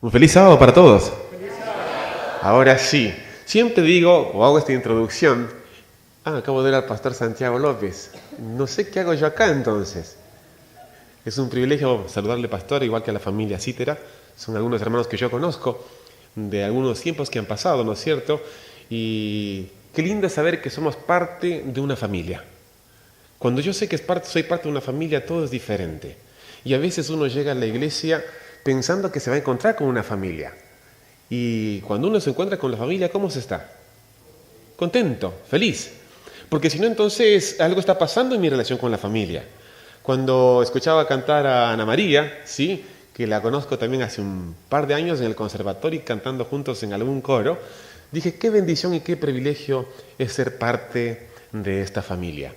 Un feliz sábado para todos. Ahora sí, siempre digo, o hago esta introducción, acabo de ver al pastor Santiago López. No sé qué hago yo acá entonces. Es un privilegio saludarle, pastor, igual que a la familia Cítera. Son algunos hermanos que yo conozco, de algunos tiempos que han pasado, ¿no es cierto? Y qué lindo saber que somos parte de una familia. Cuando yo sé que soy parte de una familia, todo es diferente. Y a veces uno llega a la iglesia pensando que se va a encontrar con una familia. Y cuando uno se encuentra con la familia, ¿cómo se está? Contento, feliz. Porque si no, entonces algo está pasando en mi relación con la familia. Cuando escuchaba cantar a Ana María, ¿sí?, que la conozco también hace un par de años en el conservatorio y cantando juntos en algún coro, dije, qué bendición y qué privilegio es ser parte de esta familia.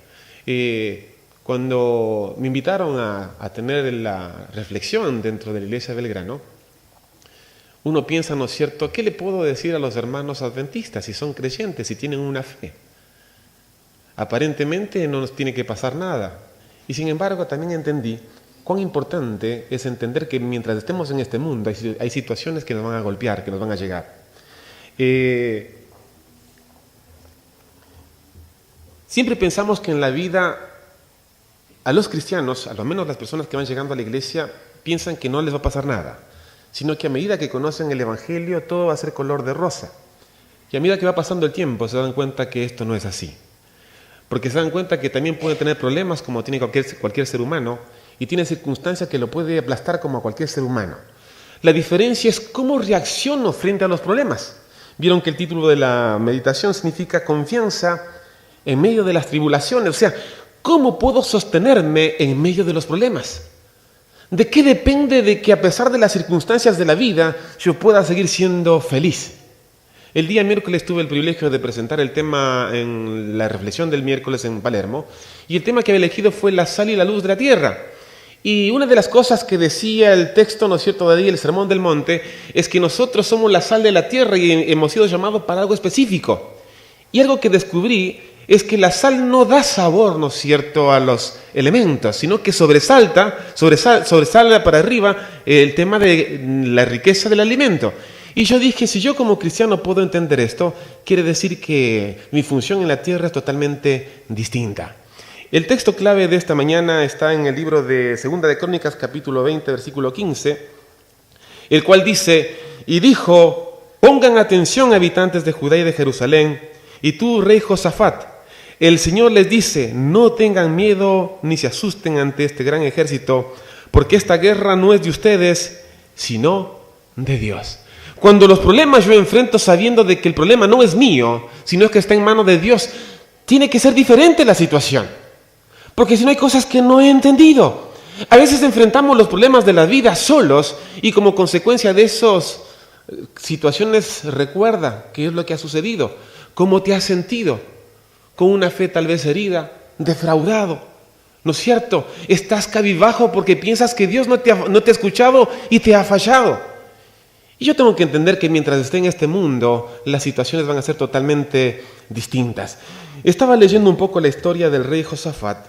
Cuando me invitaron a tener la reflexión dentro de la iglesia de Belgrano, uno piensa, ¿no es cierto?, ¿qué le puedo decir a los hermanos adventistas si son creyentes, si tienen una fe? Aparentemente no nos tiene que pasar nada. Y sin embargo también entendí cuán importante es entender que mientras estemos en este mundo hay situaciones que nos van a golpear, que nos van a llegar. Siempre pensamos que en la vida a los cristianos, a lo menos las personas que van llegando a la iglesia, piensan que no les va a pasar nada, sino que a medida que conocen el Evangelio todo va a ser color de rosa. Y a medida que va pasando el tiempo se dan cuenta que esto no es así. Porque se dan cuenta que también pueden tener problemas como tiene cualquier ser humano y tiene circunstancias que lo puede aplastar como a cualquier ser humano. La diferencia es cómo reacciono frente a los problemas. Vieron que el título de la meditación significa confianza en medio de las tribulaciones. O sea, ¿cómo puedo sostenerme en medio de los problemas? ¿De qué depende de que a pesar de las circunstancias de la vida yo pueda seguir siendo feliz? El día miércoles tuve el privilegio de presentar el tema en la reflexión del miércoles en Palermo y el tema que había elegido fue la sal y la luz de la tierra. Y una de las cosas que decía el texto, ¿no es cierto?, de ahí, el Sermón del Monte, es que nosotros somos la sal de la tierra y hemos sido llamados para algo específico. Y algo que descubrí es que la sal no da sabor, ¿no es cierto?, a los elementos, sino que sobresale para arriba el tema de la riqueza del alimento. Y yo dije, si yo como cristiano puedo entender esto, quiere decir que mi función en la tierra es totalmente distinta. El texto clave de esta mañana está en el libro de Segunda de Crónicas, capítulo 20, versículo 15, el cual dice, y dijo, pongan atención habitantes de Judá y de Jerusalén, y tú, rey Josafat, el Señor les dice, no tengan miedo ni se asusten ante este gran ejército, porque esta guerra no es de ustedes, sino de Dios. Cuando los problemas yo enfrento sabiendo de que el problema no es mío, sino que está en manos de Dios, tiene que ser diferente la situación. Porque si no hay cosas que no he entendido. A veces enfrentamos los problemas de la vida solos y como consecuencia de esas situaciones recuerda qué es lo que ha sucedido, cómo te has sentido, con una fe tal vez herida, defraudado, ¿no es cierto? Estás cabizbajo porque piensas que Dios no te ha escuchado y te ha fallado. Y yo tengo que entender que mientras esté en este mundo, las situaciones van a ser totalmente distintas. Estaba leyendo un poco la historia del rey Josafat,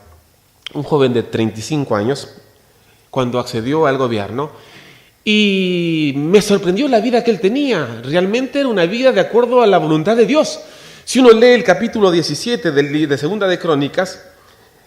un joven de 35 años, cuando accedió al gobierno, y me sorprendió la vida que él tenía. Realmente era una vida de acuerdo a la voluntad de Dios. Si uno lee el capítulo 17 de Segunda de Crónicas,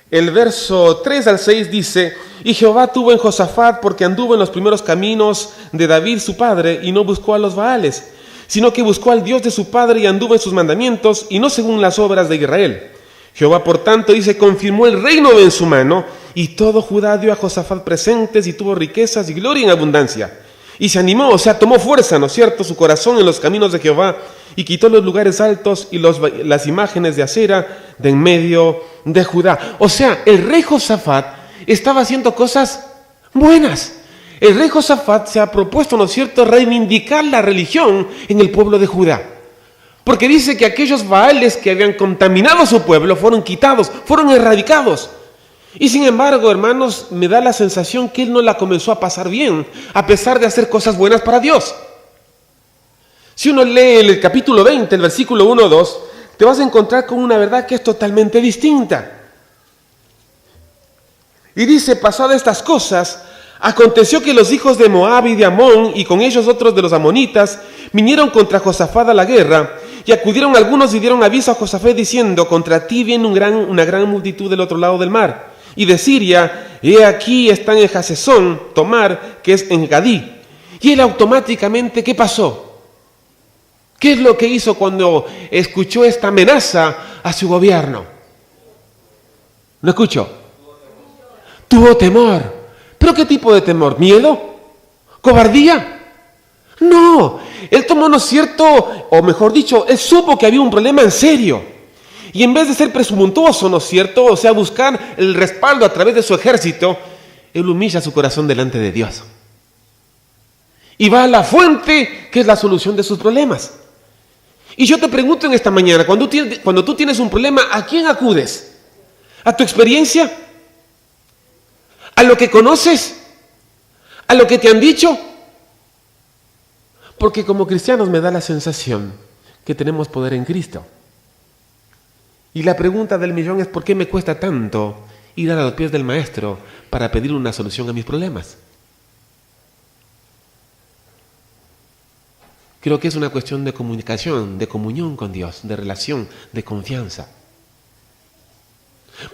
el verso 3 al 6 dice, y Jehová tuvo en Josafat porque anduvo en los primeros caminos de David su padre y no buscó a los Baales, sino que buscó al Dios de su padre y anduvo en sus mandamientos y no según las obras de Israel. Jehová, por tanto, dice, confirmó el reino en su mano y todo Judá dio a Josafat presentes y tuvo riquezas y gloria en abundancia. Y se animó, o sea, tomó fuerza, ¿no es cierto?, su corazón en los caminos de Jehová y quitó los lugares altos y las imágenes de acera de en medio de Judá. O sea, el rey Josafat estaba haciendo cosas buenas. El rey Josafat se ha propuesto, ¿no es cierto?, reivindicar la religión en el pueblo de Judá. Porque dice que aquellos Baales que habían contaminado a su pueblo fueron quitados, fueron erradicados. Y sin embargo, hermanos, me da la sensación que él no la comenzó a pasar bien, a pesar de hacer cosas buenas para Dios. Si uno lee el capítulo 20, el versículo 1-2, te vas a encontrar con una verdad que es totalmente distinta. Y dice, pasadas estas cosas, Aconteció que los hijos de Moab y de Amón, y con ellos otros de los amonitas, vinieron contra Josafat a la guerra, y acudieron algunos y dieron aviso a Josafat diciendo: contra ti viene una gran multitud del otro lado del mar, y de Siria, he aquí están en Hasesón, Tomar, que es en Gadí. Y él automáticamente, ¿qué pasó? ¿Qué es lo que hizo cuando escuchó esta amenaza a su gobierno? ¿No escuchó? Tuvo temor. ¿Pero qué tipo de temor? ¿Miedo? ¿Cobardía? No, él tomó, ¿no es cierto? O mejor dicho, él supo que había un problema en serio. Y en vez de ser presuntuoso, ¿no es cierto? O sea, buscar el respaldo a través de su ejército, él humilla su corazón delante de Dios. Y va a la fuente, que es la solución de sus problemas. Y yo te pregunto en esta mañana, cuando tú tienes un problema, ¿a quién acudes? ¿A tu experiencia? ¿A lo que conoces? ¿A lo que te han dicho? Porque como cristianos me da la sensación que tenemos poder en Cristo. Y la pregunta del millón es: ¿por qué me cuesta tanto ir a los pies del Maestro para pedir una solución a mis problemas? Creo que es una cuestión de comunicación, de comunión con Dios, de relación, de confianza.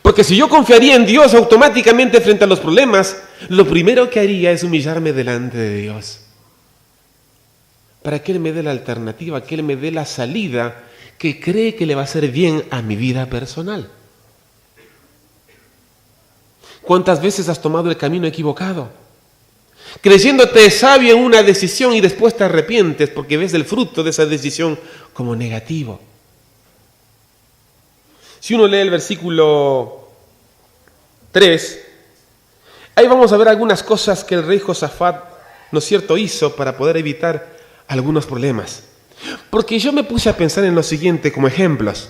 Porque si yo confiaría en Dios automáticamente frente a los problemas, lo primero que haría es humillarme delante de Dios. Para que Él me dé la alternativa, que Él me dé la salida que cree que le va a hacer bien a mi vida personal. ¿Cuántas veces has tomado el camino equivocado? Creyéndote sabio en una decisión y después te arrepientes porque ves el fruto de esa decisión como negativo. Si uno lee el versículo 3, ahí vamos a ver algunas cosas que el rey Josafat, ¿no es cierto?, hizo para poder evitar algunos problemas. Porque yo me puse a pensar en lo siguiente como ejemplos.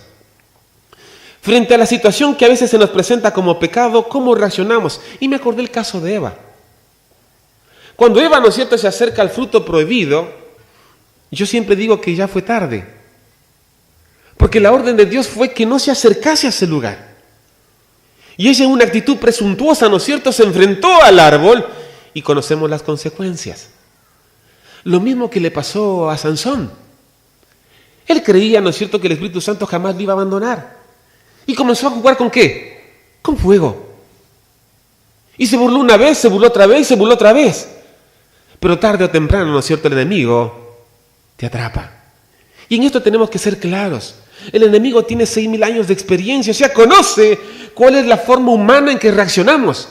Frente a la situación que a veces se nos presenta como pecado, ¿cómo reaccionamos? Y me acordé el caso de Eva. Cuando Eva, ¿no es cierto?, se acerca al fruto prohibido, yo siempre digo que ya fue tarde. Porque la orden de Dios fue que no se acercase a ese lugar. Y ella, en una actitud presuntuosa, ¿no es cierto?, se enfrentó al árbol y conocemos las consecuencias. Lo mismo que le pasó a Sansón. Él creía, ¿no es cierto?, que el Espíritu Santo jamás le iba a abandonar. Y comenzó a jugar ¿con qué? Con fuego. Y se burló una vez, se burló otra vez, se burló otra vez. Pero tarde o temprano, ¿no es cierto?, el enemigo te atrapa. Y en esto tenemos que ser claros. El enemigo tiene 6.000 años de experiencia, o sea, conoce cuál es la forma humana en que reaccionamos.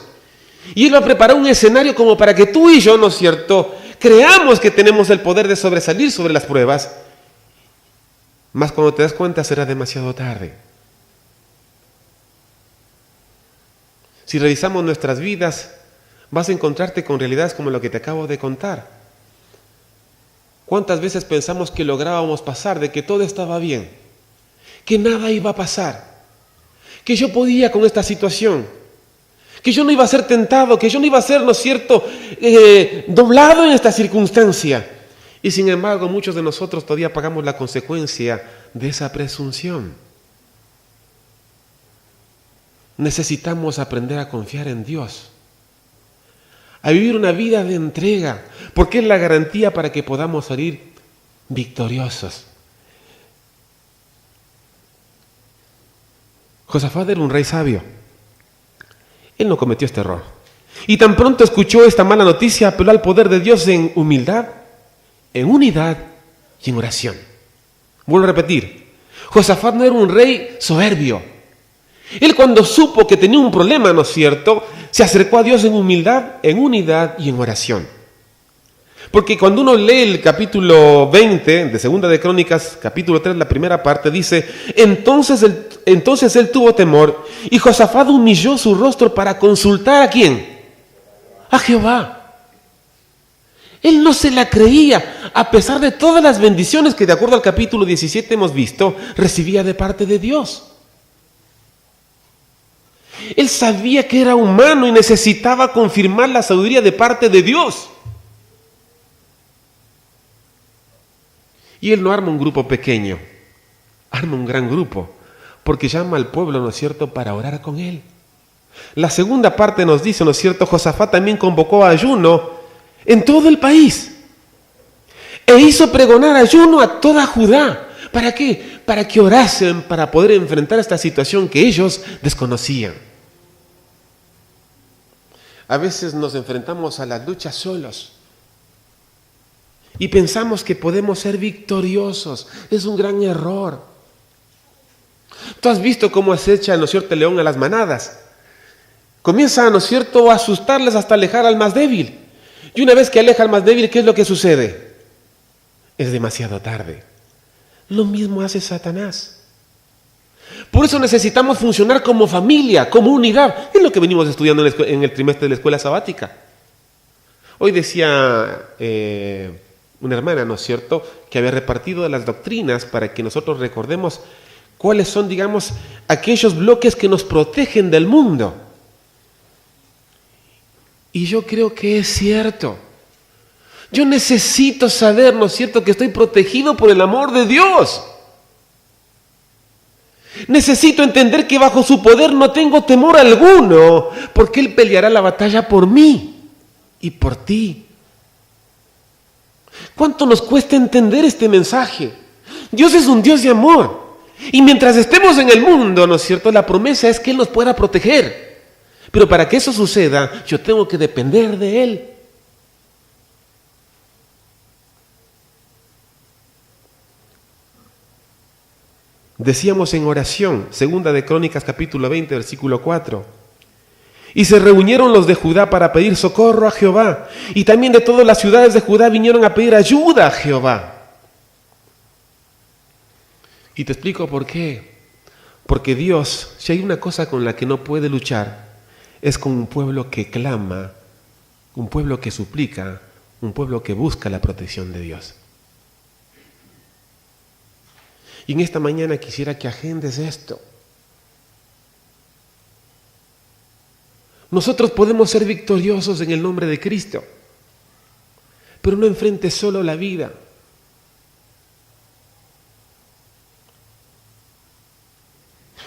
Y él va a preparar un escenario como para que tú y yo, ¿no es cierto?, creamos que tenemos el poder de sobresalir sobre las pruebas. Mas cuando te das cuenta será demasiado tarde. Si revisamos nuestras vidas, vas a encontrarte con realidades como lo que te acabo de contar. ¿Cuántas veces pensamos que lográbamos pasar, de que todo estaba bien, que nada iba a pasar, que yo podía con esta situación, que yo no iba a ser tentado, que yo no iba a ser, ¿no es cierto?, doblado en esta circunstancia? Y sin embargo, muchos de nosotros todavía pagamos la consecuencia de esa presunción. Necesitamos aprender a confiar en Dios, a vivir una vida de entrega, porque es la garantía para que podamos salir victoriosos. Josafat era un rey sabio. Él no cometió este error. Y tan pronto escuchó esta mala noticia, apeló al poder de Dios en humildad, en unidad y en oración. Vuelvo a repetir, Josafat no era un rey soberbio. Él, cuando supo que tenía un problema, ¿no es cierto?, se acercó a Dios en humildad, en unidad y en oración. Porque cuando uno lee el capítulo 20 de Segunda de Crónicas, capítulo 3, la primera parte, dice: entonces él tuvo temor y Josafat humilló su rostro para consultar ¿a quién? A Jehová. Él no se la creía, a pesar de todas las bendiciones que, de acuerdo al capítulo 17 hemos visto, recibía de parte de Dios. Él sabía que era humano y necesitaba confirmar la sabiduría de parte de Dios. Y él no arma un grupo pequeño, arma un gran grupo, porque llama al pueblo, ¿no es cierto?, para orar con él. La segunda parte nos dice, ¿no es cierto? Josafat también convocó a ayuno en todo el país e hizo pregonar ayuno a toda Judá. ¿Para qué? Para que orasen, para poder enfrentar esta situación que ellos desconocían. A veces nos enfrentamos a las luchas solos y pensamos que podemos ser victoriosos. Es un gran error. Tú has visto cómo acecha, ¿no es cierto?, el león a las manadas. Comienza, ¿no es cierto?, a asustarles hasta alejar al más débil. Y una vez que aleja al más débil, ¿qué es lo que sucede? Es demasiado tarde. Lo mismo hace Satanás. Por eso necesitamos funcionar como familia, como unidad. Es lo que venimos estudiando en el trimestre de la escuela sabática. Hoy decía una hermana, ¿no es cierto?, que había repartido las doctrinas para que nosotros recordemos cuáles son, digamos, aquellos bloques que nos protegen del mundo. Y yo creo que es cierto. Yo necesito saber, ¿no es cierto?, que estoy protegido por el amor de Dios. Necesito entender que bajo su poder no tengo temor alguno, porque Él peleará la batalla por mí y por ti. ¿Cuánto nos cuesta entender este mensaje? Dios es un Dios de amor. Y mientras estemos en el mundo, ¿no es cierto?, la promesa es que Él nos pueda proteger. Pero para que eso suceda, yo tengo que depender de Él. Decíamos en oración, segunda de Crónicas capítulo 20, versículo 4. Y se reunieron los de Judá para pedir socorro a Jehová. Y también de todas las ciudades de Judá vinieron a pedir ayuda a Jehová. Y te explico por qué. Porque Dios, si hay una cosa con la que no puede luchar, es con un pueblo que clama, un pueblo que suplica, un pueblo que busca la protección de Dios. Y en esta mañana quisiera que agendes esto. Nosotros podemos ser victoriosos en el nombre de Cristo, pero no enfrentes solo la vida.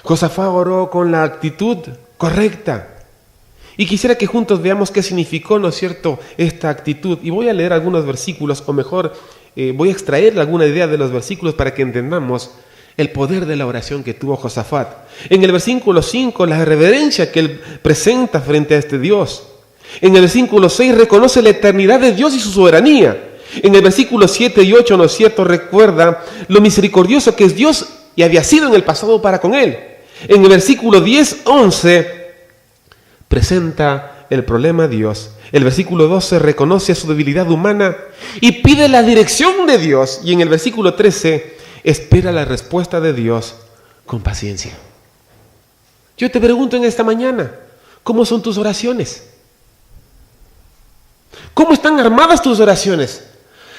Josafat oró con la actitud correcta. Y quisiera que juntos veamos qué significó, ¿no es cierto?, esta actitud. Y voy a leer algunos versículos, o mejor, voy a extraer alguna idea de los versículos para que entendamos el poder de la oración que tuvo Josafat. En el versículo 5, la reverencia que él presenta frente a este Dios. En el versículo 6, reconoce la eternidad de Dios y su soberanía. En el versículo 7 y 8, ¿no es cierto?, recuerda lo misericordioso que es Dios y había sido en el pasado para con él. En el versículo 10, 11, presenta el problema a Dios. El versículo 12 reconoce su debilidad humana y pide la dirección de Dios. Y en el versículo 13 espera la respuesta de Dios con paciencia. Yo te pregunto en esta mañana, ¿cómo son tus oraciones? ¿Cómo están armadas tus oraciones?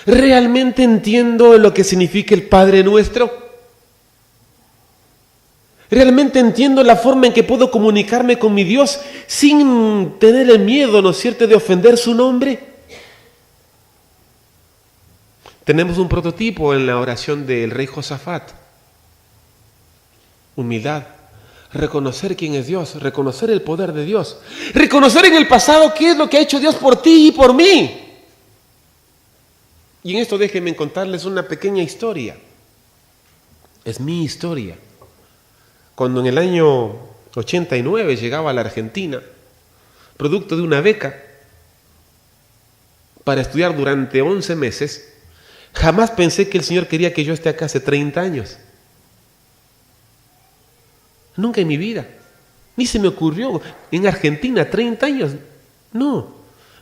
¿Realmente entiendo lo que significa el Padre Nuestro? ¿Realmente entiendo la forma en que puedo comunicarme con mi Dios sin tener el miedo, ¿no es cierto?, de ofender su nombre? Tenemos un prototipo en la oración del rey Josafat. Humildad, reconocer quién es Dios, reconocer el poder de Dios, reconocer en el pasado qué es lo que ha hecho Dios por ti y por mí. Y en esto déjenme contarles una pequeña historia. Es mi historia. Cuando en el año 89 llegaba a la Argentina, producto de una beca para estudiar durante 11 meses, jamás pensé que el Señor quería que yo esté acá hace 30 años. Nunca en mi vida. Ni se me ocurrió en Argentina 30 años. No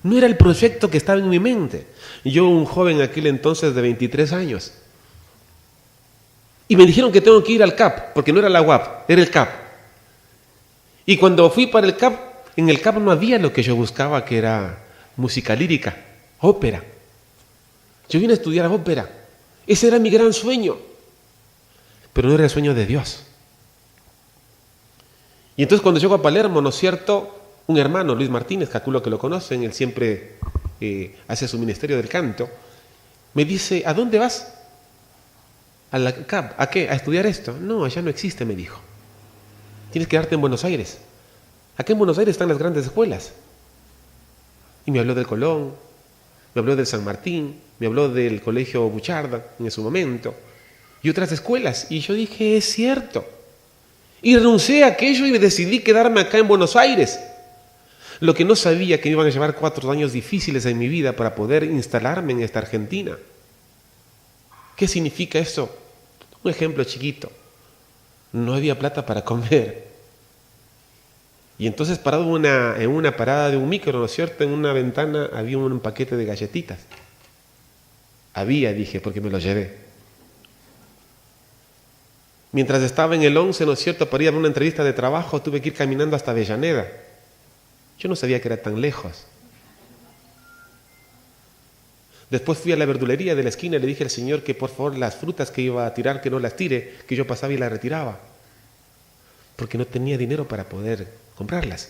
era el proyecto que estaba en mi mente. Yo, un joven en aquel entonces de 23 años. Y me dijeron que tengo que ir al CAP, porque no era la UAP, era el CAP. Y cuando fui para el CAP, en el CAP no había lo que yo buscaba, que era música lírica, ópera. Yo vine a estudiar ópera. Ese era mi gran sueño. Pero no era el sueño de Dios. Y entonces cuando llego a Palermo, ¿no es cierto?, un hermano, Luis Martínez, calculo que lo conocen, él siempre hace su ministerio del canto, me dice, ¿a dónde vas? ¿A la CAP? ¿A qué? ¿A estudiar esto? No, allá no existe, me dijo. Tienes que quedarte en Buenos Aires. Acá en Buenos Aires están las grandes escuelas. Y me habló del Colón, me habló del San Martín, me habló del Colegio Bucharda en su momento, y otras escuelas. Y yo dije, es cierto. Y renuncié a aquello y decidí quedarme acá en Buenos Aires. Lo que no sabía que me iban a llevar 4 años difíciles en mi vida para poder instalarme en esta Argentina. ¿Qué significa eso? Un ejemplo chiquito. No había plata para comer. Y entonces parado en una parada de un micro, ¿no es cierto? En una ventana había un paquete de galletitas. Había, dije, porque me lo llevé. Mientras estaba en el 11, ¿no es cierto? Para ir a una entrevista de trabajo, tuve que ir caminando hasta Avellaneda. Yo no sabía que era tan lejos. Después fui a la verdulería de la esquina y le dije al señor que por favor las frutas que iba a tirar, que no las tire, que yo pasaba y las retiraba. Porque no tenía dinero para poder comprarlas.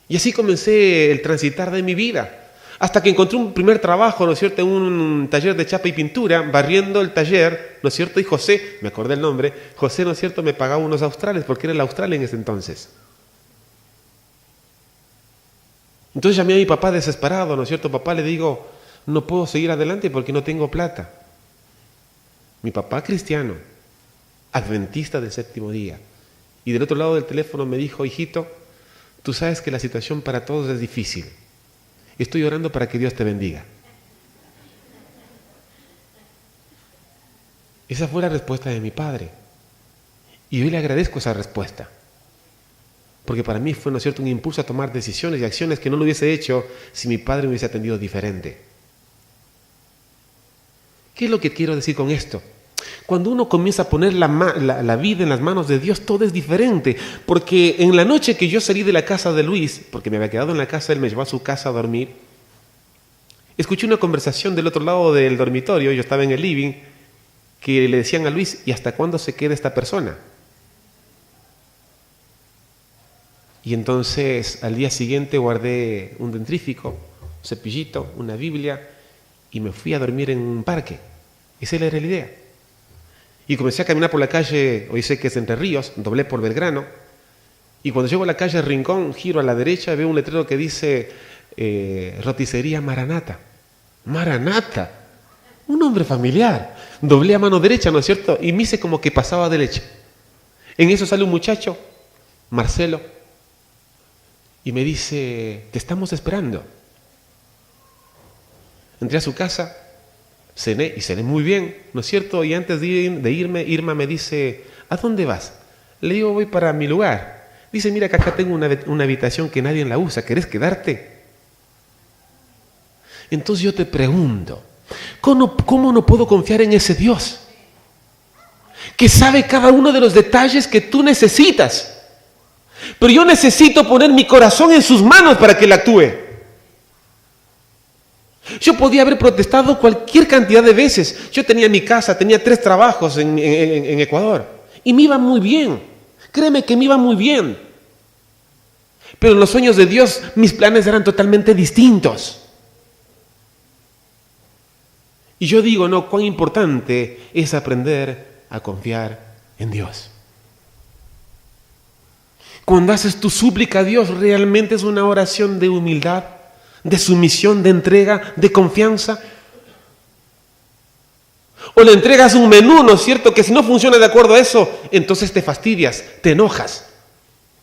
Y así comencé el transitar de mi vida. Hasta que encontré un primer trabajo, ¿no es cierto?, en un taller de chapa y pintura, barriendo el taller, ¿no es cierto? Y José, me acordé el nombre, José, ¿no es cierto?, me pagaba unos australes, porque era el austral en ese entonces. Entonces llamé a mi papá desesperado, ¿no es cierto? Papá, le digo, no puedo seguir adelante porque no tengo plata. Mi papá cristiano, adventista del 7º día. Y del otro lado del teléfono me dijo, hijito, tú sabes que la situación para todos es difícil. Estoy orando para que Dios te bendiga. Esa fue la respuesta de mi padre. Y hoy le agradezco esa respuesta. Porque para mí fue, ¿no es cierto?, un impulso a tomar decisiones y acciones que no lo hubiese hecho si mi padre me hubiese atendido diferente. ¿Qué es lo que quiero decir con esto? Cuando uno comienza a poner la vida en las manos de Dios, todo es diferente. Porque en la noche que yo salí de la casa de Luis, porque me había quedado en la casa, él me llevó a su casa a dormir, escuché una conversación del otro lado del dormitorio, yo estaba en el living, que le decían a Luis, ¿y hasta cuándo se queda esta persona? Y entonces al día siguiente guardé un dentrífico, un cepillito, una Biblia, y me fui a dormir en un parque. Esa era la idea. Y comencé a caminar por la calle, hoy sé que es Entre Ríos, doblé por Belgrano, y cuando llego a la calle Rincón, giro a la derecha, veo un letrero que dice roticería Maranata. Maranata, un nombre familiar. Doblé a mano derecha, ¿no es cierto? Y me hice como que pasaba derecha. En eso sale un muchacho, Marcelo, y me dice, te estamos esperando. Entré a su casa, cené, y cené muy bien, ¿no es cierto? Y antes de irme, Irma me dice, ¿a dónde vas? Le digo, voy para mi lugar. Dice, mira que acá tengo una habitación que nadie la usa, ¿querés quedarte? Entonces yo te pregunto, ¿cómo no puedo confiar en ese Dios? Que sabe cada uno de los detalles que tú necesitas. Pero yo necesito poner mi corazón en sus manos para que Él actúe. Yo podía haber protestado cualquier cantidad de veces. Yo tenía mi casa, tenía 3 trabajos en Ecuador. Y me iba muy bien. Créeme que me iba muy bien. Pero en los sueños de Dios, mis planes eran totalmente distintos. Y yo digo, no, cuán importante es aprender a confiar en Dios. Cuando haces tu súplica a Dios, realmente es una oración de humildad, de sumisión, de entrega, de confianza. O le entregas un menú, ¿no es cierto? Que si no funciona de acuerdo a eso, entonces te fastidias, te enojas.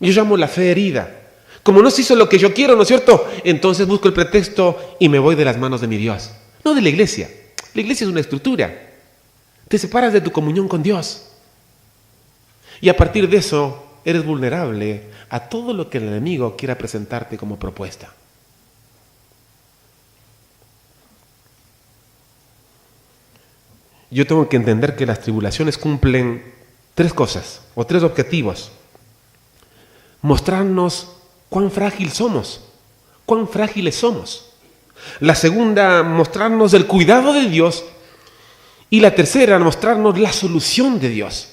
Yo llamo la fe herida. Como no se hizo lo que yo quiero, ¿no es cierto? Entonces busco el pretexto y me voy de las manos de mi Dios. No de la iglesia. La iglesia es una estructura. Te separas de tu comunión con Dios. Y a partir de eso, eres vulnerable a todo lo que el enemigo quiera presentarte como propuesta. Yo tengo que entender que las tribulaciones cumplen 3 cosas, o 3 objetivos. Mostrarnos cuán frágiles somos. La segunda, mostrarnos el cuidado de Dios. Y la tercera, mostrarnos la solución de Dios.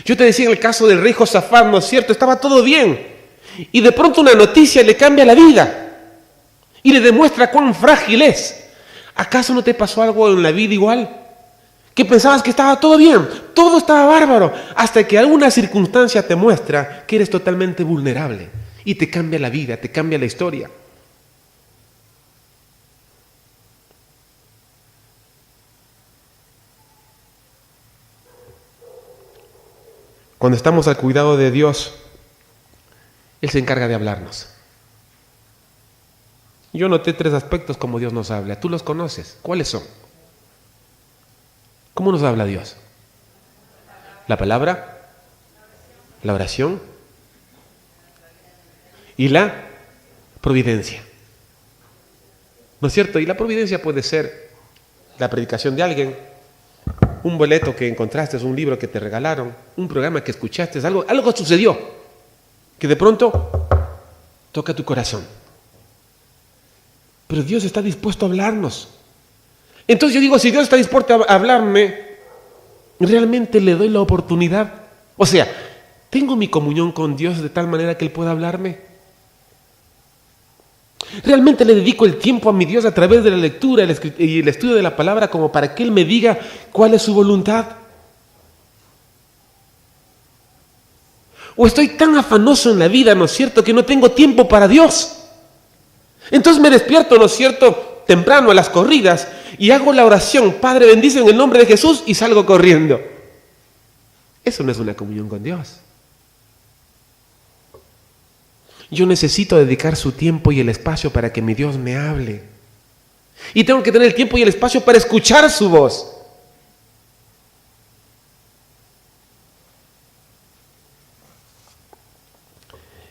Yo te decía en el caso del rey Josafat, ¿no es cierto? Estaba todo bien. Y de pronto una noticia le cambia la vida. Y le demuestra cuán frágil es. ¿Acaso no te pasó algo en la vida igual? que pensabas que estaba todo bien, todo estaba bárbaro, hasta que alguna circunstancia te muestra que eres totalmente vulnerable y te cambia la vida, te cambia la historia. Cuando estamos al cuidado de Dios, Él se encarga de hablarnos. Yo noté 3 aspectos como Dios nos habla. Tú los conoces. ¿Cuáles son? ¿Cómo nos habla Dios? La palabra, la oración y la providencia. ¿No es cierto? Y la providencia puede ser la predicación de alguien, un boleto que encontraste, un libro que te regalaron, un programa que escuchaste, algo sucedió que de pronto toca tu corazón. Pero Dios está dispuesto a hablarnos. Entonces yo digo, si Dios está dispuesto a hablarme, realmente le doy la oportunidad. O sea, ¿tengo mi comunión con Dios de tal manera que Él pueda hablarme? ¿Realmente le dedico el tiempo a mi Dios a través de la lectura y el estudio de la palabra como para que Él me diga cuál es su voluntad? ¿O estoy tan afanoso en la vida, ¿no es cierto?, que no tengo tiempo para Dios? Entonces me despierto, ¿no es cierto?, temprano a las corridas y hago la oración, Padre, bendice en el nombre de Jesús, y salgo corriendo. Eso no es una comunión con Dios. Yo necesito dedicar su tiempo y el espacio para que mi Dios me hable. Y tengo que tener el tiempo y el espacio para escuchar su voz.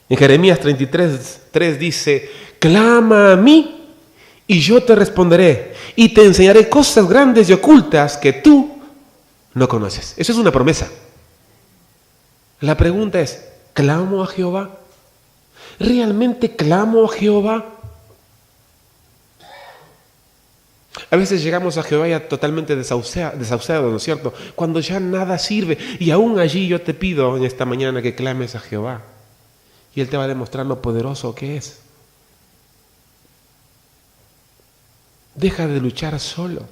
En Jeremías 33:3 dice, clama a mí y yo te responderé y te enseñaré cosas grandes y ocultas que tú no conoces. Eso es una promesa. La pregunta es, ¿clamo a Jehová? ¿Realmente clamo a Jehová? A veces llegamos a Jehová ya totalmente desahuciados, ¿no es cierto?, cuando ya nada sirve. Y aún allí yo te pido en esta mañana que clames a Jehová. Y Él te va a demostrar lo poderoso que es. Deja de luchar solo.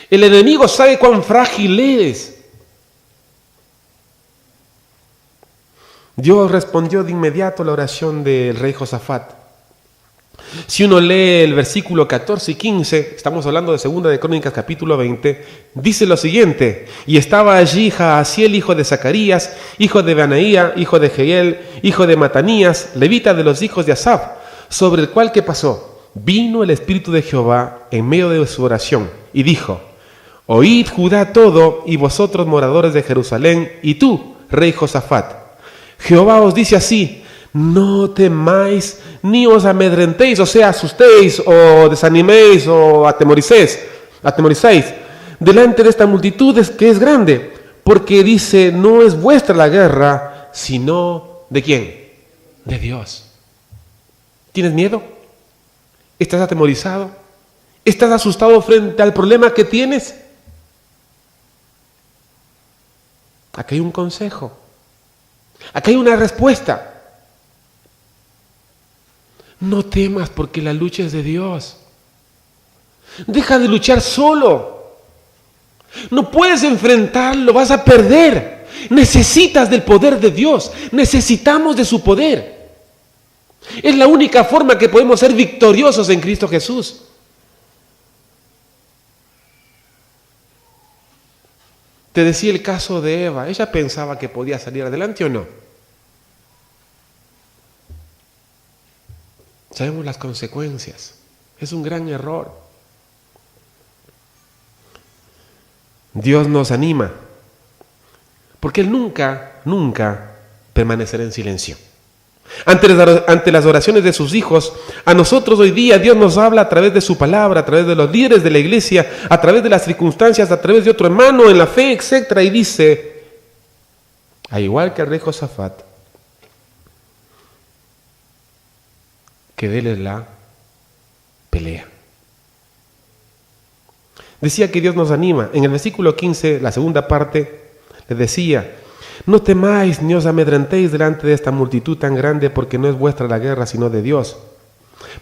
El enemigo sabe cuán frágil eres. Dios respondió de inmediato a la oración del rey Josafat. Si uno lee el versículo 14 y 15, estamos hablando de 2 de Crónicas capítulo 20, dice lo siguiente: y estaba allí Jaasiel, hijo de Zacarías, hijo de Benaía, hijo de Jehiel, hijo de Matanías, levita de los hijos de Asaf, sobre el cual, ¿qué pasó? Vino el Espíritu de Jehová en medio de su oración y dijo: oíd Judá todo y vosotros moradores de Jerusalén, y tú, rey Josafat, Jehová os dice así: no temáis ni os amedrentéis, o sea, asustéis o desaniméis o atemoricéis delante de esta multitud que es grande, porque dice, no es vuestra la guerra, sino ¿de quién? De Dios. ¿Tienes miedo? ¿Estás atemorizado? ¿Estás asustado frente al problema que tienes? Aquí hay un consejo. Aquí hay una respuesta. No temas, porque la lucha es de Dios. Deja de luchar solo. No puedes enfrentarlo, vas a perder. Necesitas del poder de Dios. Necesitamos de su poder. Es la única forma que podemos ser victoriosos en Cristo Jesús. Te decía el caso de Eva. ¿Ella pensaba que podía salir adelante o no? Sabemos las consecuencias. Es un gran error. Dios nos anima, porque Él nunca permanecerá en silencio. Ante las oraciones de sus hijos, a nosotros hoy día Dios nos habla a través de su palabra, a través de los líderes de la iglesia, a través de las circunstancias, a través de otro hermano en la fe, etc. Y dice, al igual que el rey Josafat, que déles la pelea. Decía que Dios nos anima. En el versículo 15, la segunda parte, le decía: no temáis ni os amedrentéis delante de esta multitud tan grande, porque no es vuestra la guerra, sino de Dios.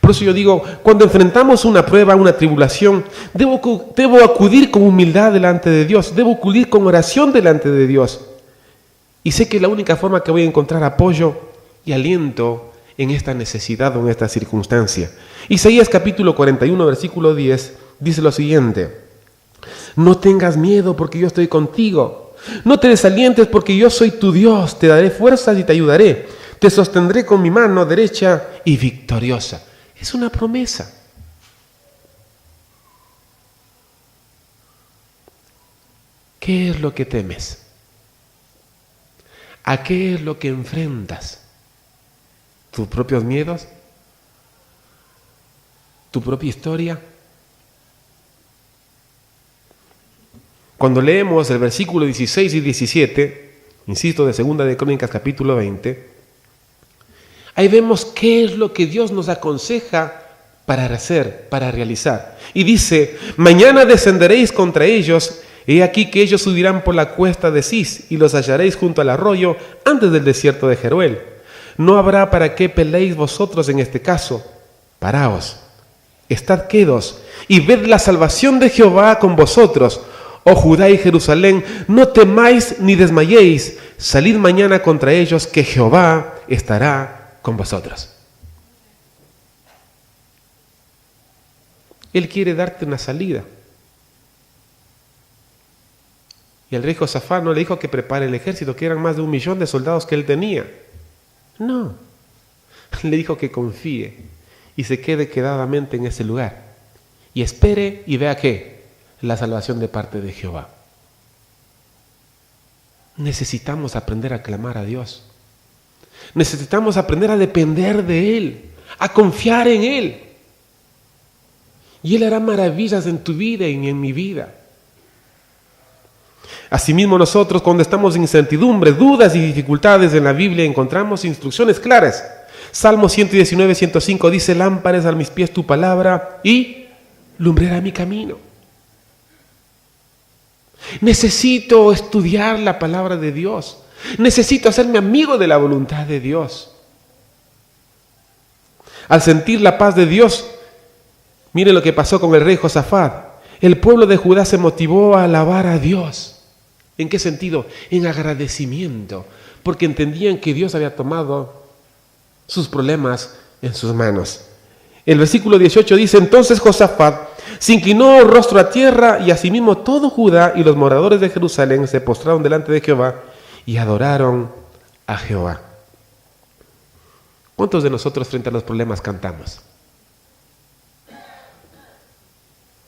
Por eso yo digo, cuando enfrentamos una prueba, una tribulación, debo acudir con humildad delante de Dios, debo acudir con oración delante de Dios. Y sé que la única forma que voy a encontrar apoyo y aliento en esta necesidad o en esta circunstancia. Isaías capítulo 41, versículo 10, dice lo siguiente: no tengas miedo porque yo estoy contigo. No te desalientes porque yo soy tu Dios. Te daré fuerzas y te ayudaré. Te sostendré con mi mano derecha y victoriosa. Es una promesa. ¿Qué es lo que temes? ¿A qué es lo que enfrentas? ¿Tus propios miedos? ¿Tu propia historia? Cuando leemos el versículo 16 y 17, insisto, de Segunda de Crónicas capítulo 20, ahí vemos qué es lo que Dios nos aconseja para hacer, para realizar. Y dice: mañana descenderéis contra ellos, he aquí que ellos subirán por la cuesta de Cis, y los hallaréis junto al arroyo, antes del desierto de Jeruel. No habrá para qué peleéis vosotros en este caso. Paraos, estad quedos, y ved la salvación de Jehová con vosotros. Oh Judá y Jerusalén, no temáis ni desmayéis, salid mañana contra ellos, que Jehová estará con vosotros. Él quiere darte una salida. Y el rey Josafat no le dijo que prepare el ejército, que eran más de 1.000.000 de soldados que él tenía. No, le dijo que confíe y se quede quedadamente en ese lugar y espere y vea ¿qué? La salvación de parte de Jehová. Necesitamos aprender a clamar a Dios. Necesitamos aprender a depender de Él, a confiar en Él. Y Él hará maravillas en tu vida y en mi vida. Asimismo nosotros, cuando estamos en incertidumbre, dudas y dificultades en la Biblia, encontramos instrucciones claras. Salmo 119, 105 dice: lámpara es a mis pies tu palabra y lumbrera mi camino. Necesito estudiar la palabra de Dios. Necesito hacerme amigo de la voluntad de Dios. Al sentir la paz de Dios, mire lo que pasó con el rey Josafat. El pueblo de Judá se motivó a alabar a Dios. ¿En qué sentido? En agradecimiento, porque entendían que Dios había tomado sus problemas en sus manos. El versículo 18 dice: entonces Josafat se inclinó el rostro a tierra, y asimismo todo Judá y los moradores de Jerusalén se postraron delante de Jehová y adoraron a Jehová. ¿Cuántos de nosotros frente a los problemas cantamos?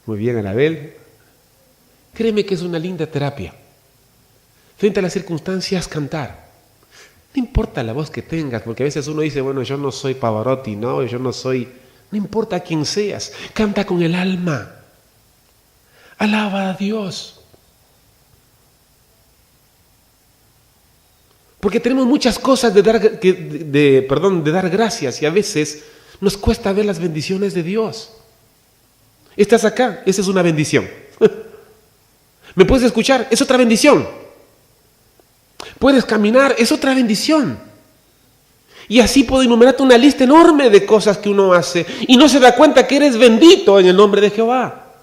Muy bien, Anabel. Créeme que es una linda terapia. Frente a las circunstancias, cantar. No importa la voz que tengas, porque a veces uno dice: bueno, yo no soy Pavarotti, no, yo no soy... No importa quién seas, canta con el alma. Alaba a Dios. Porque tenemos muchas cosas de dar gracias, y a veces nos cuesta ver las bendiciones de Dios. Estás acá, esa es una bendición. ¿Me puedes escuchar? Es otra bendición. Puedes caminar, es otra bendición. Y así puedo enumerarte una lista enorme de cosas que uno hace y no se da cuenta que eres bendito en el nombre de Jehová.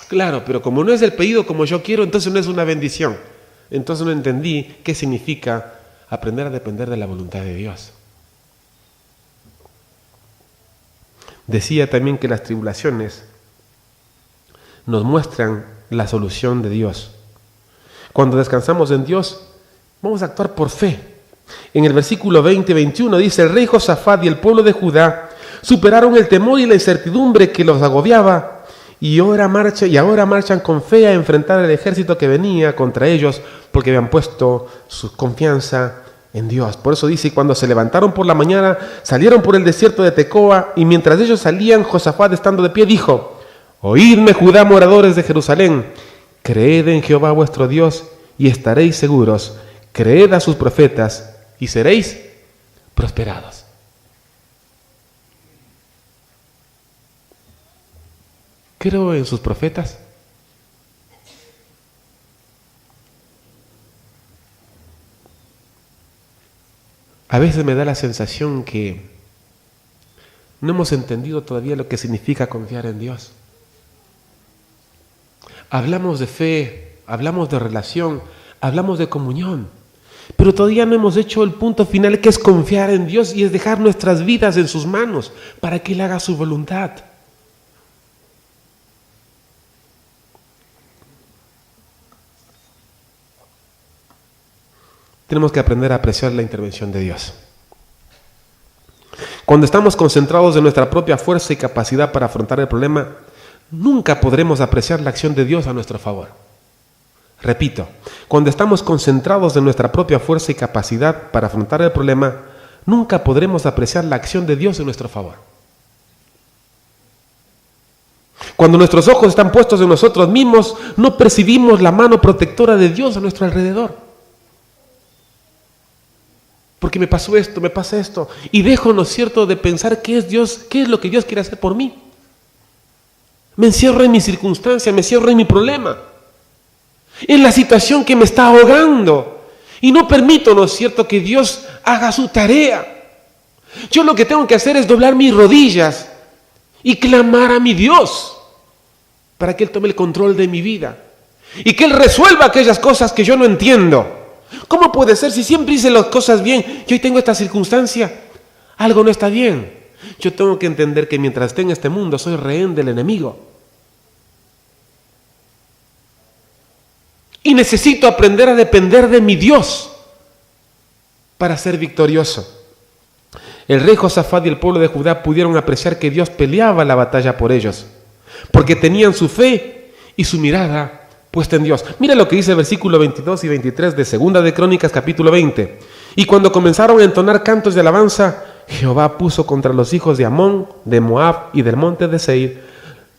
Claro, pero como no es el pedido como yo quiero, entonces no es una bendición. Entonces no entendí qué significa aprender a depender de la voluntad de Dios. Decía también que las tribulaciones nos muestran la solución de Dios. Cuando descansamos en Dios, vamos a actuar por fe. En el versículo 20-21 dice: el rey Josafat y el pueblo de Judá superaron el temor y la incertidumbre que los agobiaba, y ahora marchan con fe a enfrentar el ejército que venía contra ellos, porque habían puesto su confianza en Dios. Por eso dice: cuando se levantaron por la mañana, salieron por el desierto de Tecoa, y mientras ellos salían, Josafat, estando de pie, dijo: oídme, Judá, moradores de Jerusalén, creed en Jehová vuestro Dios y estaréis seguros, creed a sus profetas y seréis prosperados. ¿Creo en sus profetas? A veces me da la sensación que no hemos entendido todavía lo que significa confiar en Dios. Hablamos de fe, hablamos de relación, hablamos de comunión, pero todavía no hemos hecho el punto final, que es confiar en Dios y es dejar nuestras vidas en sus manos para que Él haga su voluntad. Tenemos que aprender a apreciar la intervención de Dios. Cuando estamos concentrados en nuestra propia fuerza y capacidad para afrontar el problema, nunca podremos apreciar la acción de Dios a nuestro favor. Repito, cuando estamos concentrados en nuestra propia fuerza y capacidad para afrontar el problema, nunca podremos apreciar la acción de Dios en nuestro favor. Cuando nuestros ojos están puestos en nosotros mismos, no percibimos la mano protectora de Dios a nuestro alrededor. Porque me pasó esto, me pasa esto, y dejo, ¿no es cierto?, de pensar qué es Dios, qué es lo que Dios quiere hacer por mí. Me encierro en mi circunstancia, me encierro en mi problema, en la situación que me está ahogando, y no permito, ¿no es cierto?, que Dios haga su tarea. Yo lo que tengo que hacer es doblar mis rodillas y clamar a mi Dios para que Él tome el control de mi vida y que Él resuelva aquellas cosas que yo no entiendo. ¿Cómo puede ser si siempre hice las cosas bien y hoy tengo esta circunstancia? Algo no está bien. Yo tengo que entender que mientras esté en este mundo soy rehén del enemigo. Y necesito aprender a depender de mi Dios para ser victorioso. El rey Josafat y el pueblo de Judá pudieron apreciar que Dios peleaba la batalla por ellos, porque tenían su fe y su mirada puesta en Dios. Mira lo que dice el versículo 22 y 23 de Segunda de Crónicas, capítulo 20. Y cuando comenzaron a entonar cantos de alabanza, Jehová puso contra los hijos de Amón, de Moab y del monte de Seir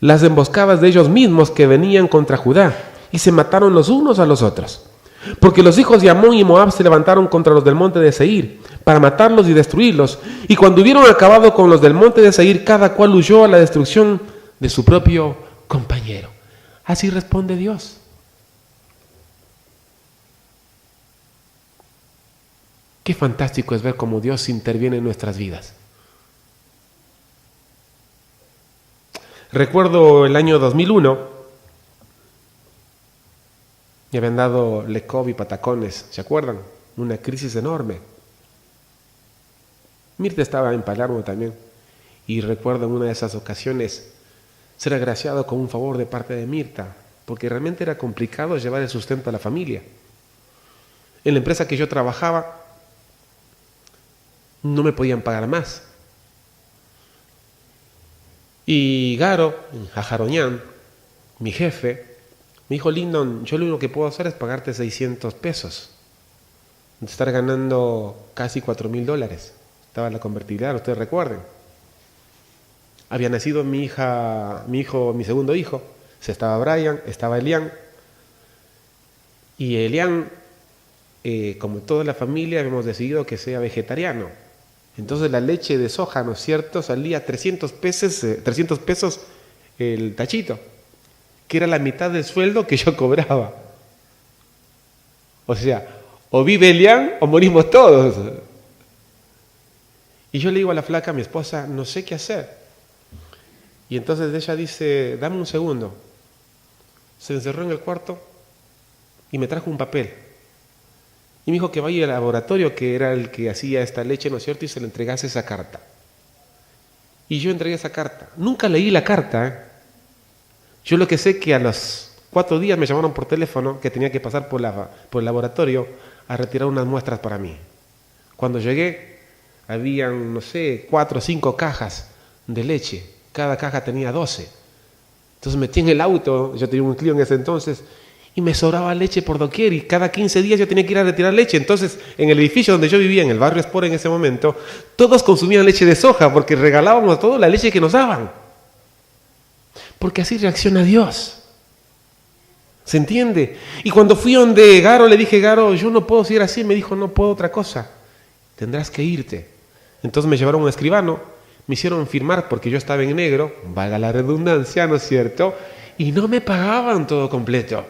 las emboscadas de ellos mismos que venían contra Judá, y se mataron los unos a los otros. Porque los hijos de Amón y Moab se levantaron contra los del monte de Seir, para matarlos y destruirlos. Y cuando hubieron acabado con los del monte de Seir, cada cual huyó a la destrucción de su propio compañero. Así responde Dios. Qué fantástico es ver cómo Dios interviene en nuestras vidas. Recuerdo el año 2001, me habían dado Lecov y patacones, ¿se acuerdan? Una crisis enorme. Mirta estaba en Palermo también, y recuerdo en una de esas ocasiones ser agraciado con un favor de parte de Mirta, porque realmente era complicado llevar el sustento a la familia. En la empresa que yo trabajaba, no me podían pagar más. Y Garo, Jajaroñán, mi jefe, me dijo: Lindon, yo lo único que puedo hacer es pagarte 600 pesos. De estar ganando casi $4,000. Estaba la convertibilidad, ustedes recuerden. Había nacido mi segundo hijo. Estaba Brian, estaba Elian. Y Elian, como toda la familia, habíamos decidido que sea vegetariano. Entonces la leche de soja, ¿no es cierto?, salía 300 pesos el tachito, que era la mitad del sueldo que yo cobraba. O sea, o vive Elian o morimos todos. Y yo le digo a la flaca, a mi esposa, no sé qué hacer. Y entonces ella dice: dame un segundo. Se encerró en el cuarto y me trajo un papel. Y me dijo que vaya al laboratorio, que era el que hacía esta leche, ¿no es cierto?, y se le entregase esa carta. Y yo entregué esa carta. Nunca leí la carta, ¿eh? Yo lo que sé que a los 4 días me llamaron por teléfono que tenía que pasar por el laboratorio a retirar unas muestras para mí. Cuando llegué, habían, no sé, 4 o 5 cajas de leche. Cada caja tenía 12. Entonces metí en el auto, yo tenía un Clio en ese entonces, y me sobraba leche por doquier, y cada 15 días yo tenía que ir a retirar leche. Entonces, en el edificio donde yo vivía, en el barrio Sport en ese momento, todos consumían leche de soja, porque regalábamos a todos la leche que nos daban. Porque así reacciona Dios. ¿Se entiende? Y cuando fui donde Garo, le dije: Garo, yo no puedo seguir así. Me dijo: no puedo otra cosa, tendrás que irte. Entonces me llevaron a un escribano, me hicieron firmar porque yo estaba en negro, valga la redundancia, ¿no es cierto?, y no me pagaban todo completo.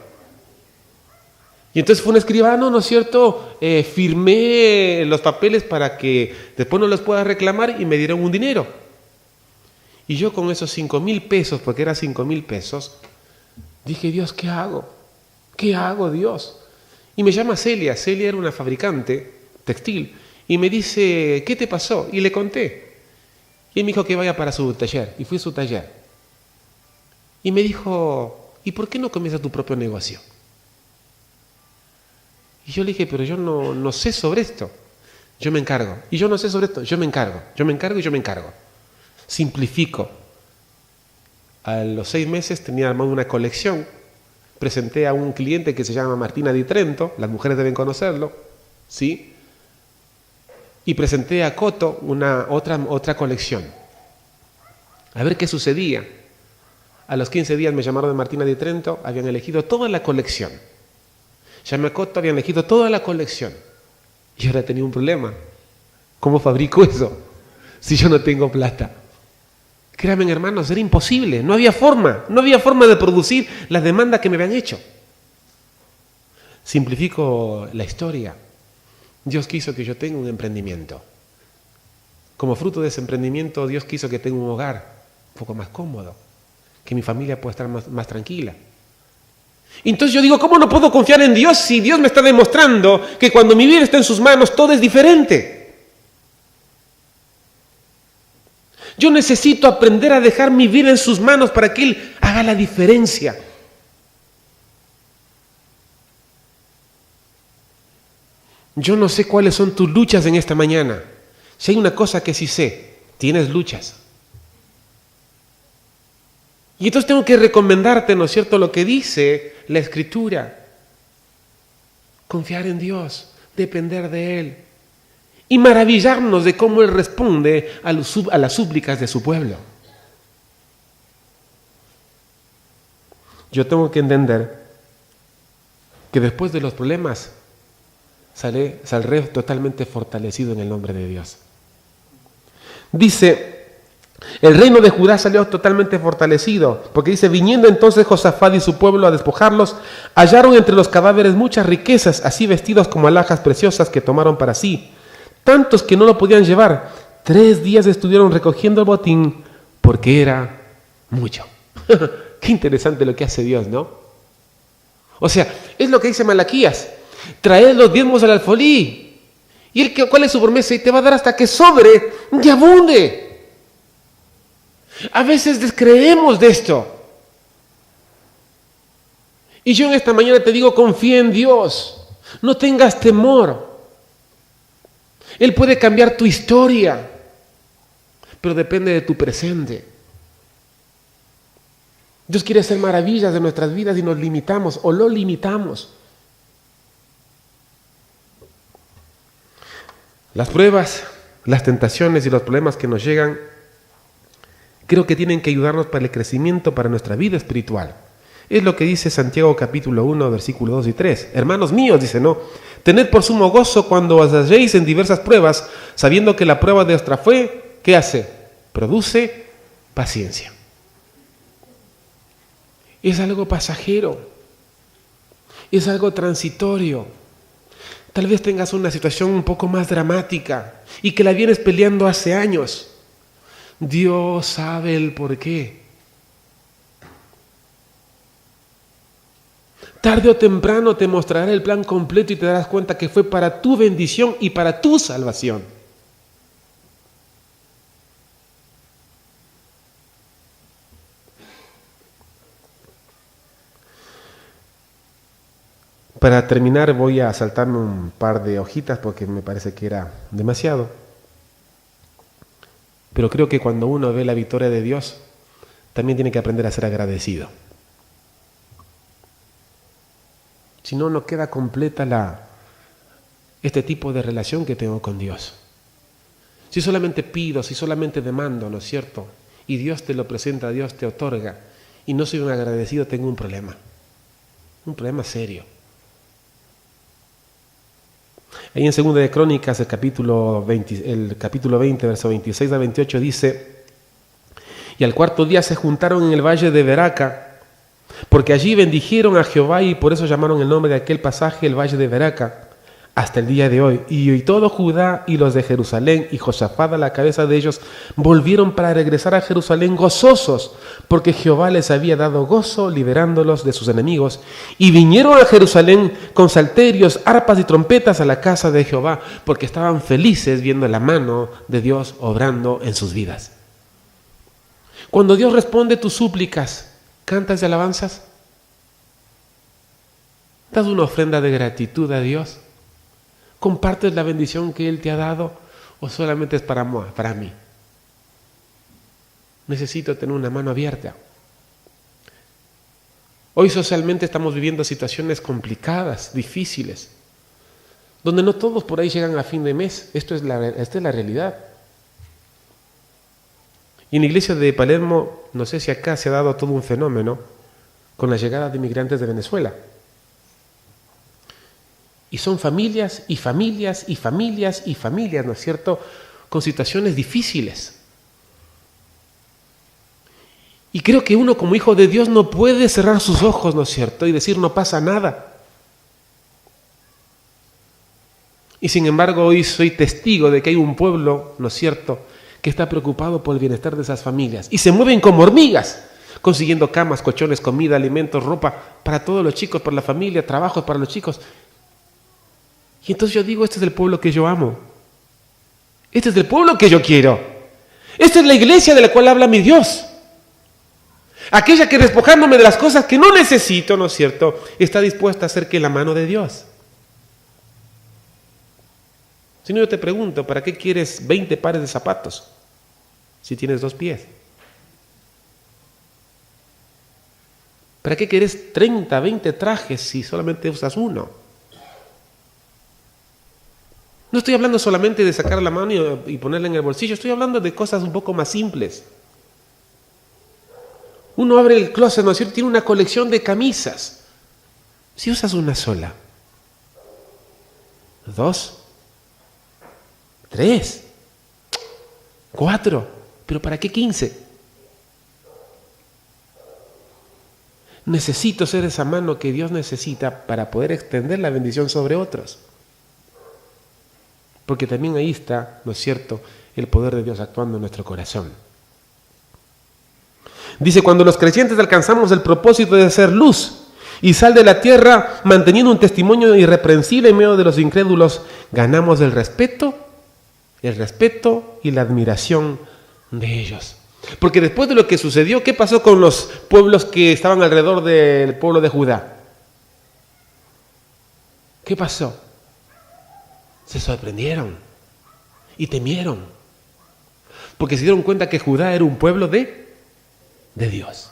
Y entonces fue un escribano, ¿no es cierto? Firmé los papeles para que después no los pueda reclamar y me dieron un dinero. Y yo con esos 5,000 pesos, porque era 5,000 pesos, dije, Dios, ¿qué hago? ¿Qué hago, Dios? Y me llama Celia. Celia era una fabricante textil. Y me dice, ¿qué te pasó? Y le conté. Y él me dijo que vaya para su taller. Y fui a su taller. Y me dijo, ¿y por qué no comienzas tu propio negocio? Y yo le dije, pero yo no sé sobre esto. Yo me encargo. Y yo no sé sobre esto. Yo me encargo. Yo me encargo y yo me encargo. Simplifico. A los 6 meses tenía armado una colección. Presenté a un cliente que se llama Martina Di Trento. Las mujeres deben conocerlo. ¿Sí? Y presenté a Coto otra colección. A ver qué sucedía. A los 15 días me llamaron de Martina Di Trento. Habían elegido toda la colección. Llamé a Coto, habían elegido toda la colección. Y ahora tenía un problema. ¿Cómo fabrico eso si yo no tengo plata? Créanme, hermanos, era imposible. No había forma de producir las demandas que me habían hecho. Simplifico la historia. Dios quiso que yo tenga un emprendimiento. Como fruto de ese emprendimiento, Dios quiso que tenga un hogar un poco más cómodo, que mi familia pueda estar más tranquila. Entonces yo digo, ¿cómo no puedo confiar en Dios si Dios me está demostrando que cuando mi vida está en sus manos todo es diferente? Yo necesito aprender a dejar mi vida en sus manos para que Él haga la diferencia. Yo no sé cuáles son tus luchas en esta mañana. Si hay una cosa que sí sé, tienes luchas. Y entonces tengo que recomendarte, ¿no es cierto?, lo que dice la Escritura. Confiar en Dios, depender de Él. Y maravillarnos de cómo Él responde a las súplicas de su pueblo. Yo tengo que entender que después de los problemas saldré totalmente fortalecido en el nombre de Dios. Dice, el reino de Judá salió totalmente fortalecido, porque dice, viniendo entonces Josafat y su pueblo a despojarlos, hallaron entre los cadáveres muchas riquezas, así vestidos como alhajas preciosas que tomaron para sí, tantos que no lo podían llevar. 3 días estuvieron recogiendo el botín, porque era mucho. Qué interesante lo que hace Dios, ¿no? O sea, es lo que dice Malaquías, traed los diezmos al alfolí, y él, ¿cuál es su promesa? Y te va a dar hasta que sobre y abunde. A veces descreemos de esto. Y yo en esta mañana te digo, confía en Dios. No tengas temor. Él puede cambiar tu historia, pero depende de tu presente. Dios quiere hacer maravillas de nuestras vidas y nos limitamos o lo limitamos. Las pruebas, las tentaciones y los problemas que nos llegan creo que tienen que ayudarnos para el crecimiento, para nuestra vida espiritual. Es lo que dice Santiago capítulo 1, versículos 2 y 3. Hermanos míos, dice, no, tened por sumo gozo cuando os halléis en diversas pruebas, sabiendo que la prueba de vuestra fe, ¿qué hace? Produce paciencia. Es algo pasajero, es algo transitorio. Tal vez tengas una situación un poco más dramática y que la vienes peleando hace años. Dios sabe el porqué. Tarde o temprano te mostrará el plan completo y te darás cuenta que fue para tu bendición y para tu salvación. Para terminar voy a saltarme un par de hojitas porque me parece que era demasiado. Pero creo que cuando uno ve la victoria de Dios, también tiene que aprender a ser agradecido. Si no, no queda completa este tipo de relación que tengo con Dios. Si solamente pido, si solamente demando, ¿no es cierto? Y Dios te lo presenta, Dios te otorga, y no soy un agradecido, tengo un problema serio. Ahí en 2 de Crónicas, el capítulo 20, verso 26 a 28 dice, y al 4.º día se juntaron en el valle de Beraca porque allí bendijeron a Jehová y por eso llamaron el nombre de aquel pasaje el Valle de Beraca, hasta el día de hoy. Y todo Judá y los de Jerusalén y Josafat a la cabeza de ellos volvieron para regresar a Jerusalén gozosos, porque Jehová les había dado gozo liberándolos de sus enemigos. Y vinieron a Jerusalén con salterios, arpas y trompetas a la casa de Jehová, porque estaban felices viendo la mano de Dios obrando en sus vidas. Cuando Dios responde tus súplicas, ¿cantas y alabanzas? ¿Das una ofrenda de gratitud a Dios? ¿Compartes la bendición que Él te ha dado o solamente es para mí? Necesito tener una mano abierta. Hoy socialmente estamos viviendo situaciones complicadas, difíciles, donde no todos por ahí llegan a fin de mes. Esta es la realidad. Y en la iglesia de Palermo, no sé si acá se ha dado todo un fenómeno con la llegada de inmigrantes de Venezuela. Y son familias y familias y familias y familias, ¿no es cierto?, con situaciones difíciles. Y creo que uno como hijo de Dios no puede cerrar sus ojos, ¿no es cierto?, y decir no pasa nada. Y sin embargo hoy soy testigo de que hay un pueblo, ¿no es cierto?, que está preocupado por el bienestar de esas familias. Y se mueven como hormigas, consiguiendo camas, colchones, comida, alimentos, ropa, para todos los chicos, para la familia, trabajos para los chicos. Y entonces yo digo, este es el pueblo que yo amo. Este es el pueblo que yo quiero. Esta es la iglesia de la cual habla mi Dios. Aquella que despojándome de las cosas que no necesito, ¿no es cierto?, está dispuesta a hacer que la mano de Dios. Si no, yo te pregunto, ¿para qué quieres 20 pares de zapatos si tienes 2 pies? ¿Para qué quieres 30, 20 trajes si solamente usas uno? No estoy hablando solamente de sacar la mano y ponerla en el bolsillo, estoy hablando de cosas un poco más simples. Uno abre el closet, ¿no es cierto?, tiene una colección de camisas. Si usas una sola, 2, 3, 4, ¿pero para qué 15? Necesito ser esa mano que Dios necesita para poder extender la bendición sobre otros. Porque también ahí está, ¿no es cierto?, el poder de Dios actuando en nuestro corazón. Dice, cuando los creyentes alcanzamos el propósito de ser luz y sal de la tierra, manteniendo un testimonio irreprensible en medio de los incrédulos, ganamos el respeto y la admiración de ellos. Porque después de lo que sucedió, ¿qué pasó con los pueblos que estaban alrededor del pueblo de Judá? ¿Qué pasó? Se sorprendieron y temieron, porque se dieron cuenta que Judá era un pueblo de Dios.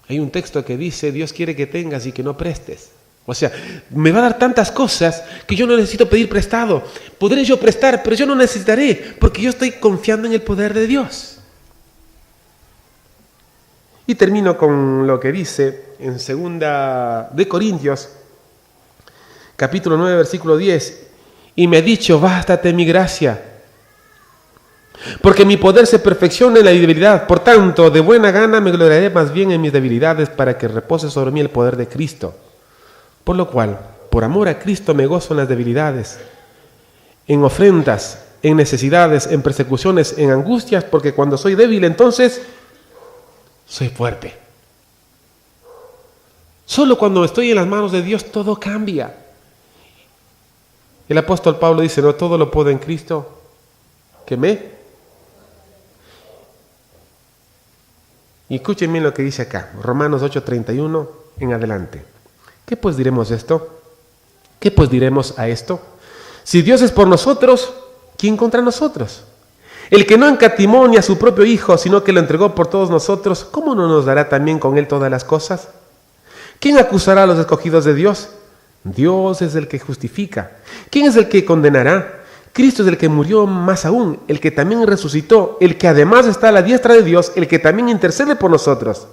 Hay un texto que dice, Dios quiere que tengas y que no prestes. O sea, me va a dar tantas cosas que yo no necesito pedir prestado. Podré yo prestar, pero yo no necesitaré, porque yo estoy confiando en el poder de Dios. Y termino con lo que dice en 2 de Corintios, capítulo 9, versículo 10. Y me ha dicho, bástate mi gracia, porque mi poder se perfecciona en la debilidad. Por tanto, de buena gana me gloriaré más bien en mis debilidades, para que repose sobre mí el poder de Cristo. Por lo cual, por amor a Cristo me gozo en las debilidades, en ofrendas, en necesidades, en persecuciones, en angustias, porque cuando soy débil, entonces soy fuerte. Solo cuando estoy en las manos de Dios todo cambia. El apóstol Pablo dice, no, todo lo puedo en Cristo que me... Y escuchen bien lo que dice acá, Romanos 8:31 en adelante. ¿Qué pues diremos de esto? ¿Qué pues diremos a esto? Si Dios es por nosotros, ¿quién contra nosotros? El que no encatimó ni a su propio Hijo, sino que lo entregó por todos nosotros, ¿cómo no nos dará también con Él todas las cosas? ¿Quién acusará a los escogidos de Dios? Dios es el que justifica. ¿Quién es el que condenará? Cristo es el que murió, más aún, el que también resucitó, el que además está a la diestra de Dios, el que también intercede por nosotros.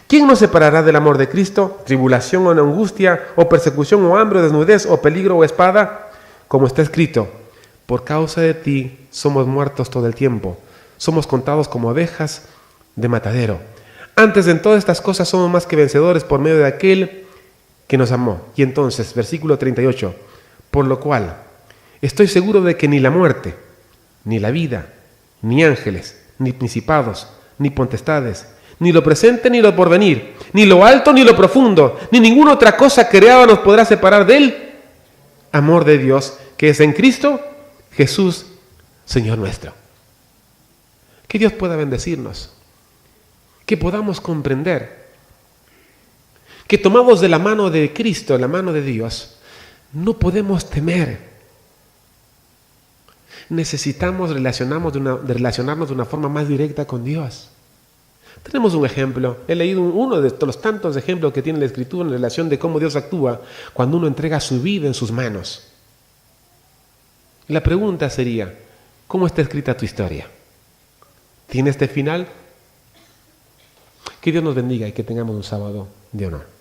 ¿Quién nos separará del amor de Cristo? ¿Tribulación o angustia, o persecución o hambre, o desnudez, o peligro o espada? Como está escrito, por causa de ti somos muertos todo el tiempo, somos contados como ovejas de matadero. Antes de todas estas cosas somos más que vencedores por medio de aquel que nos amó. Y entonces, versículo 38, por lo cual estoy seguro de que ni la muerte, ni la vida, ni ángeles, ni principados, ni potestades, ni lo presente ni lo porvenir, ni lo alto ni lo profundo, ni ninguna otra cosa creada nos podrá separar del amor de Dios que es en Cristo Jesús, Señor nuestro. Que Dios pueda bendecirnos, que podamos comprender que tomados de la mano de Cristo, la mano de Dios, no podemos temer. Necesitamos relacionarnos de una forma más directa con Dios. Tenemos un ejemplo, he leído uno de los tantos ejemplos que tiene la Escritura en relación de cómo Dios actúa cuando uno entrega su vida en sus manos. La pregunta sería, ¿cómo está escrita tu historia? ¿Tiene este final? Que Dios nos bendiga y que tengamos un sábado de honor.